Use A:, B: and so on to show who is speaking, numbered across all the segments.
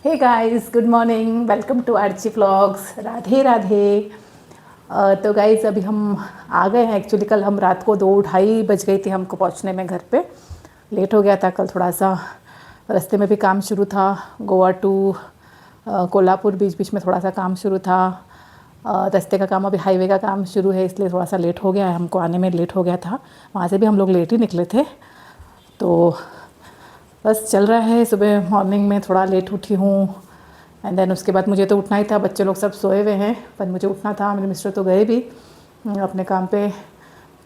A: Hey guys, good morning, welcome to Archi vlogs. Radhe Radhe. तो guys अभी हम आ गए हैं। एक्चुअली कल हम रात को 2-2:30 बज गई थी हमको पहुंचने में। घर पे लेट हो गया था कल थोड़ा सा। रास्ते में भी काम शुरू था। गोवा टू कोल्हापुर बीच बीच में थोड़ा सा काम शुरू था। रास्ते का काम, अभी हाईवे का काम शुरू है, इसलिए थोड़ा सा लेट हो गया है। हमको आने में लेट हो गया था। वहाँ से भी हम लोग लेट ही निकले थे। तो बस चल रहा है। सुबह मॉर्निंग में थोड़ा लेट उठी हूँ एंड देन उसके बाद मुझे तो उठना ही था। बच्चे लोग सब सोए हुए हैं पर मुझे उठना था। मेरे मिस्टर तो गए भी अपने काम पे,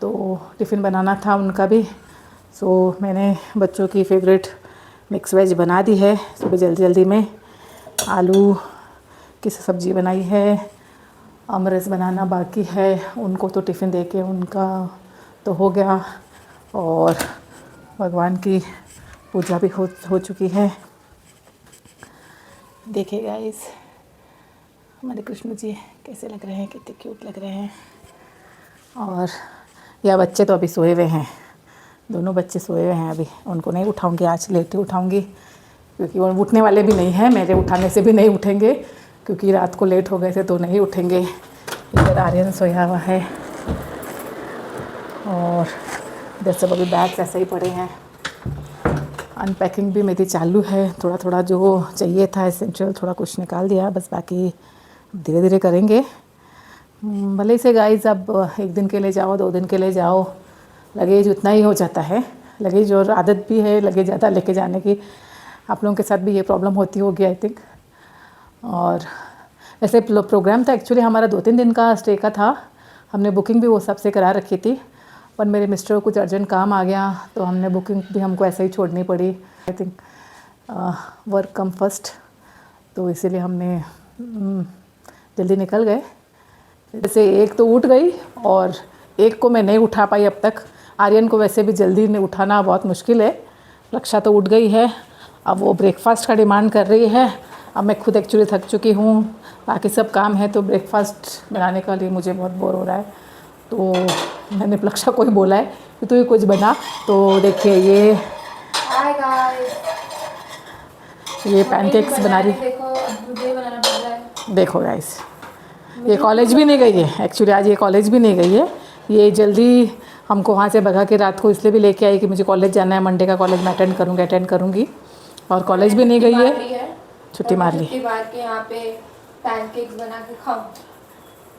A: तो टिफ़िन बनाना था उनका भी। सो मैंने बच्चों की फेवरेट मिक्स वेज बना दी है सुबह जल्दी जल्दी में। आलू की सब्ज़ी बनाई है, अमरस बनाना बाकी है। उनको तो टिफ़िन दे के उनका तो हो गया और भगवान की पूजा भी हो चुकी है। देखिए गाइस हमारे कृष्ण जी कैसे लग रहे हैं, कितने क्यूट लग रहे हैं। और यह बच्चे तो अभी सोए हुए हैं, दोनों बच्चे सोए हुए हैं। अभी उनको नहीं उठाऊंगी, आज लेट ही उठाऊंगी क्योंकि वो उठने वाले भी नहीं हैं। मेरे उठाने से भी नहीं उठेंगे क्योंकि रात को लेट हो गए थे तो नहीं उठेंगे। इधर आर्यन सोया हुआ है और इधर सब अभी बैग्स ऐसे ही पड़े हैं। अनपैकिंग भी मेरी चालू है। थोड़ा थोड़ा जो चाहिए था एसेंशियल थोड़ा कुछ निकाल दिया, बस बाकी धीरे धीरे करेंगे। भले से गाइस अब 1 दिन के लिए जाओ 2 दिन के लिए जाओ, लगेज उतना ही हो जाता है। लगेज और आदत भी है लगेज ज़्यादा लेके जाने की। आप लोगों के साथ भी ये प्रॉब्लम होती होगी आई थिंक। और ऐसे प्रोग्राम था एक्चुअली हमारा 2-3 दिन का स्टे का था। हमने बुकिंग भी वो सबसे करा रखी थी पर मेरे मिस्टर को कुछ अर्जेंट काम आ गया तो हमने बुकिंग भी हमको ऐसे ही छोड़नी पड़ी। I think work come first, तो इसीलिए हमने जल्दी निकल गए। जैसे एक तो उठ गई और एक को मैं नहीं उठा पाई अब तक। आर्यन को वैसे भी जल्दी नहीं उठाना बहुत मुश्किल है। लक्षा तो उठ गई है, अब वो ब्रेकफास्ट का डिमांड कर रही है। अब मैं खुद एक्चुअली थक चुकी हूँ, बाकी सब काम है तो ब्रेकफास्ट बनाने के लिए मुझे बहुत बोर हो रहा है। तो मैंने लक्षा को ही बोला है कि तू ही कुछ बना। तो देखिए ये पैनकेक्स बना रही। देखो गाइस ये कॉलेज भी नहीं गई है एक्चुअली, आज ये कॉलेज भी नहीं गई है। ये जल्दी हमको वहाँ से भगा के रात को इसलिए भी लेके आई कि मुझे कॉलेज जाना है। मंडे का कॉलेज मैं अटेंड करूँगी और कॉलेज भी नहीं गई है। छुट्टी मार ली।
B: यहाँ पे पैनकेक्स बना के खाओ।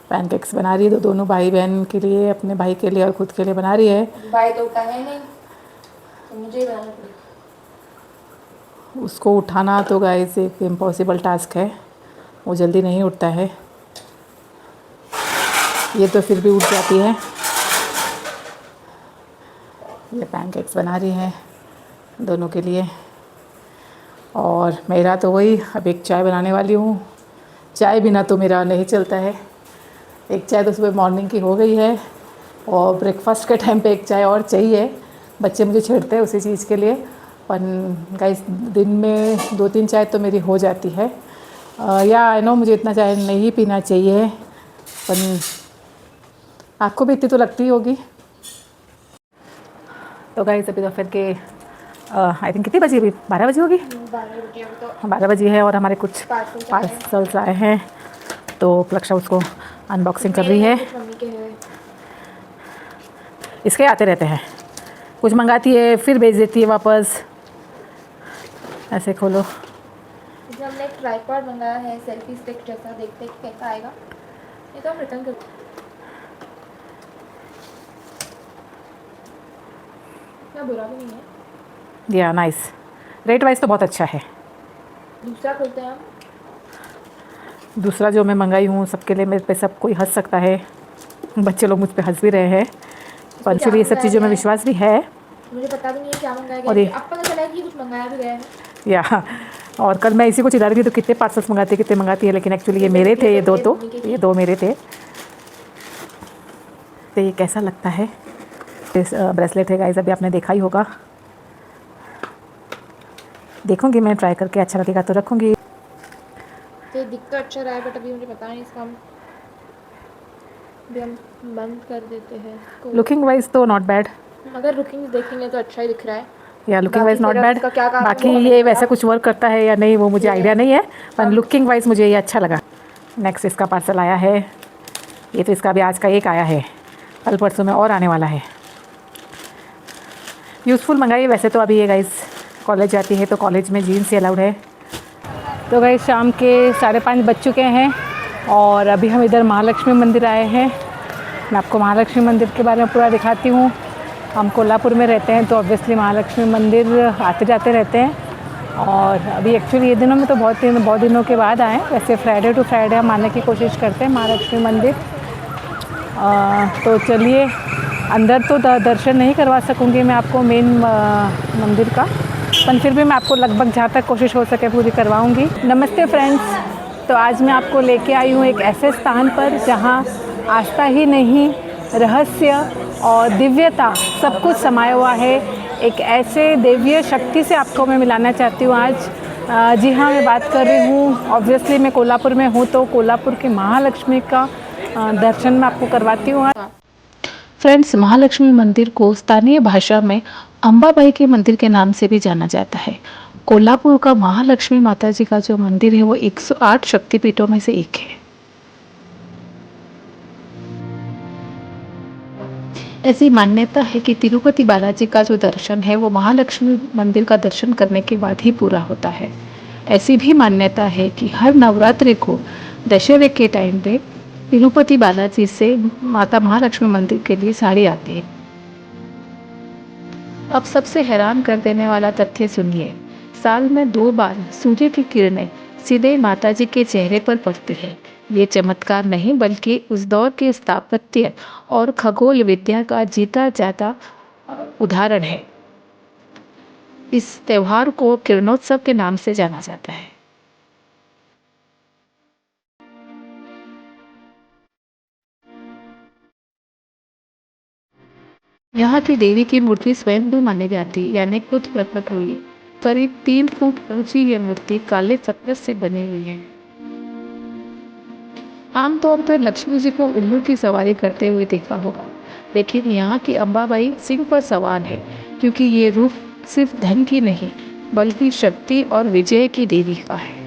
A: पैनकेक्स बना रही है तो दोनों भाई बहन के लिए, अपने भाई के लिए और खुद के लिए बना रही है।
B: भाई तो उठा है नहीं तो मुझे ही बनाना पड़ेगा।
A: उसको उठाना तो गाइस एक इम्पॉसिबल टास्क है, वो जल्दी नहीं उठता है। ये तो फिर भी उठ जाती है। ये पैनकेक्स बना रही है दोनों के लिए और मेरा तो वही अब एक चाय बनाने वाली हूँ। चाय बिना तो मेरा नहीं चलता है। एक चाय तो सुबह मॉर्निंग की हो गई है और ब्रेकफास्ट के टाइम पे एक चाय और चाहिए। बच्चे मुझे छेड़ते हैं उसी चीज़ के लिए, पर गाइस दिन में 2-3 चाय तो मेरी हो जाती है। या आई नो मुझे इतना चाय नहीं पीना चाहिए पर आपको भी इतनी तो लगती होगी। तो गाइस अभी दोपहर के आई थिंक कितनी बजी, अभी 12 बजी होगी। 12 बजी है और हमारे कुछ पार्सल्स आए हैं तो लक्षा उसको अनबॉक्सिंग कर रही है। इसके आते रहते हैं, कुछ मंगाती है फिर भेज देती है वापस। ऐसे खोलो।
B: हमने एक ट्राइपॉड मंगाया है सेल्फी स्टिक जैसा, देखते हैं कैसा आएगा। ये तो हम रिटर्न कर ना, बुरा भी नहीं है।
A: या नाइस, रेट वाइज तो बहुत अच्छा है।
B: दूसरा खोलते हैं हम।
A: दूसरा जो मैं मंगाई हूँ सबके लिए, मेरे पे सब कोई हंस सकता है। बच्चे लोग मुझ पे हंस भी रहे हैं पर फिर ये सब चीज़ों में विश्वास भी है।
B: मुझे पता भी नहीं है क्या मंगाया
A: और
B: गया, अब पता चला कि कुछ मंगाया भी गया है।
A: या और कल मैं इसी को चिल्ला रही थी तो कितने पार्सल्स मंगाती है, लेकिन एक्चुअली ये मेरे थे। ये दो मेरे थे। तो ये कैसा लगता है? ब्रेसलेट है गाइस, अभी आपने देखा ही होगा। देखूंगी मैं ट्राई करके, अच्छा लगेगा तो रखूंगी।
B: तो दिख तो अच्छा रहा है बट अभी मुझे पता नहीं इसका हम बंद कर देते हैं।
A: लुकिंग वाइज तो नॉट बैड,
B: अगर लुकिंग देखेंगे तो अच्छा ही दिख रहा है।
A: या लुकिंग
B: बाकी
A: वाइज नॉट
B: फिर अब
A: बैड।
B: इसका क्या काम है
A: बाकी
B: वो हमें
A: ये
B: नहीं
A: वैसे
B: पता।
A: कुछ वर्क करता है या नहीं वो मुझे
B: ये
A: आइडिया नहीं है, पर
B: अब
A: लुकिंग वाइज मुझे ये अच्छा लगा। नेक्स्ट इसका पार्सल आया है, ये तो इसका भी आज का एक आया है, कल परसों में और आने वाला है। यूज़फुल मंगाई वैसे तो। अभी ये गाइस कॉलेज जाती है तो कॉलेज में जीन्स ही अलाउड है। तो गाइस शाम के 5:30 बज चुके हैं और अभी हम इधर महालक्ष्मी मंदिर आए हैं। मैं आपको महालक्ष्मी मंदिर के बारे में पूरा दिखाती हूँ। हम कोल्हापुर में रहते हैं तो ऑब्वियसली महालक्ष्मी मंदिर आते जाते रहते हैं। और अभी एक्चुअली ये दिनों में तो बहुत दिनों के बाद आए। वैसे फ्राइडे टू फ्राइडे हम आने की कोशिश करते हैं महालक्ष्मी मंदिर। तो चलिए, अंदर तो दर्शन नहीं करवा सकूँगी मैं आपको मेन मंदिर का, पर फिर भी मैं आपको लगभग जहाँ तक कोशिश हो सके पूरी करवाऊँगी। नमस्ते फ्रेंड्स, तो आज मैं आपको लेके आई हूँ एक ऐसे स्थान पर जहाँ आस्था ही नहीं, रहस्य और दिव्यता सब कुछ समाया हुआ है। एक ऐसे दैवीय शक्ति से आपको मैं मिलाना चाहती हूँ आज। जी हाँ, मैं बात कर रही हूँ, ऑब्वियसली मैं कोल्हापुर में हूँ तो कोल्हापुर की महालक्ष्मी का दर्शन मैं आपको करवाती हूँ आज। फ्रेंड्स, महालक्ष्मी मंदिर को स्थानीय भाषा में अंबाबाई के मंदिर के नाम से भी जाना जाता है। कोल्हापुर का महालक्ष्मी माता जी का जो मंदिर है वो 108 शक्तिपीठों में से एक है। ऐसी मान्यता है कि तिरुपति बालाजी का जो दर्शन है वो महालक्ष्मी मंदिर का दर्शन करने के बाद ही पूरा होता है। ऐसी भी मान्यता है कि हर नवरात्रि को दशहरे के टाइम पे तिरुपति बालाजी से माता महालक्ष्मी मंदिर के लिए साड़ी आती है। अब सबसे हैरान कर देने वाला तथ्य सुनिए, साल में 2 बार सूर्य की किरणें सीधे माता जी के चेहरे पर पड़ती है। ये चमत्कार नहीं बल्कि उस दौर के स्थापत्य और खगोल विद्या का जीता जाता उदाहरण है। इस त्योहार को किरणोत्सव के नाम से जाना जाता है। यहाँ की देवी की मूर्ति स्वयं भी मानी जाती, यानी खुद प्रकट हुई। करीब 3 फुट ऊंची ये मूर्ति काले पत्थर से बनी हुई है। आमतौर पर लक्ष्मी जी को उल्लू की सवारी करते हुए देखा होगा, लेकिन यहाँ की अंबाबाई सिंह पर सवार है, क्योंकि ये रूप सिर्फ धन की नहीं बल्कि शक्ति और विजय की देवी का है।